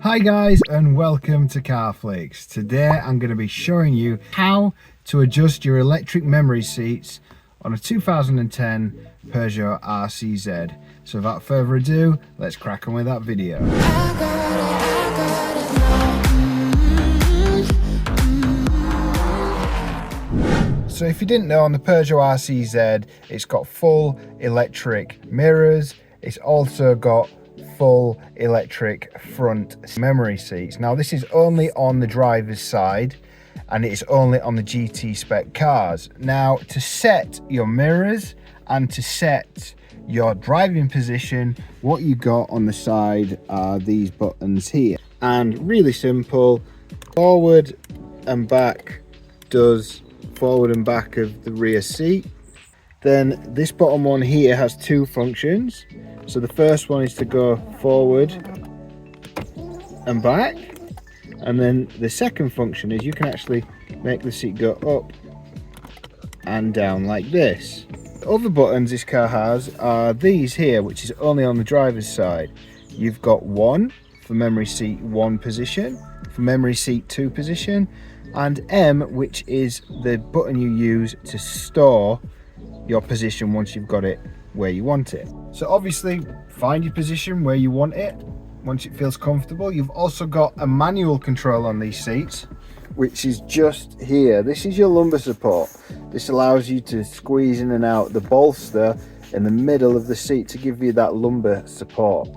Hi guys, and welcome to Carflix. Today I'm going to be showing you how to adjust your electric memory seats on a 2010 Peugeot RCZ. So without further ado, let's crack on with that video. So if you didn't know, on the Peugeot RCZ, it's got full electric mirrors. It's also got full electric front memory seats. Now this is only on the driver's side and it's only on the GT spec cars. Now to set your mirrors and to set your driving position, what you got on the side are these buttons here, and really simple. Forward and back does forward and back of the rear seat. Then this bottom one here has two functions. So the first one is to go forward and back, and then the second function is you can actually make the seat go up and down like this. The other buttons this car has are these here, which is only on the driver's side. You've got one for memory seat 1 position, for memory seat 2 position, and M, which is the button you use to store your position once you've got it where you want it. So obviously find your position where you want it once it feels comfortable. You've also got a manual control on these seats, which is just here. This is your lumbar support. This allows you to squeeze in and out the bolster in the middle of the seat to give you that lumbar support.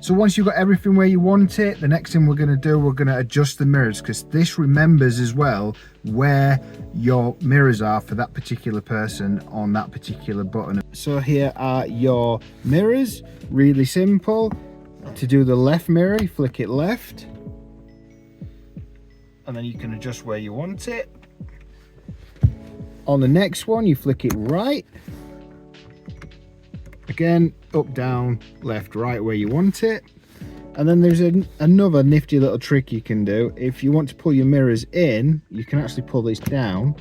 So once you've got everything where you want it, the next thing we're going to do, we're going to adjust the mirrors, because this remembers as well where your mirrors are for that particular person on that particular button. So here are your mirrors. Really simple. To do the left mirror, you flick it left, and then you can adjust where you want it. On the next one, you flick it right. Again, up, down, left, right, where you want it. And then there's another nifty little trick you can do. If you want to pull your mirrors in, you can actually pull this down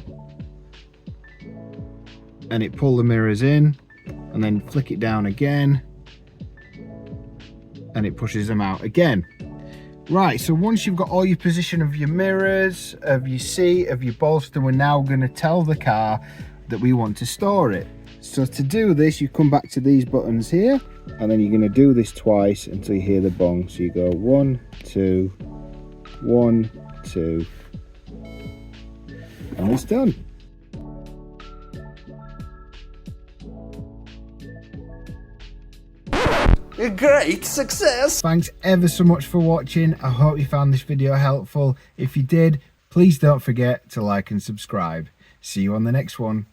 and it pull the mirrors in, and then flick it down again and it pushes them out again. Right, so once you've got all your position of your mirrors, of your seat, of your bolster, we're now going to tell the car that we want to store it. So to do this, you come back to these buttons here, and then you're going to do this twice until you hear the bong. So you go 1, 2, 1, 2, and it's done. A great success! Thanks ever so much for watching. I hope you found this video helpful. If you did, please don't forget to like and subscribe. See you on the next one.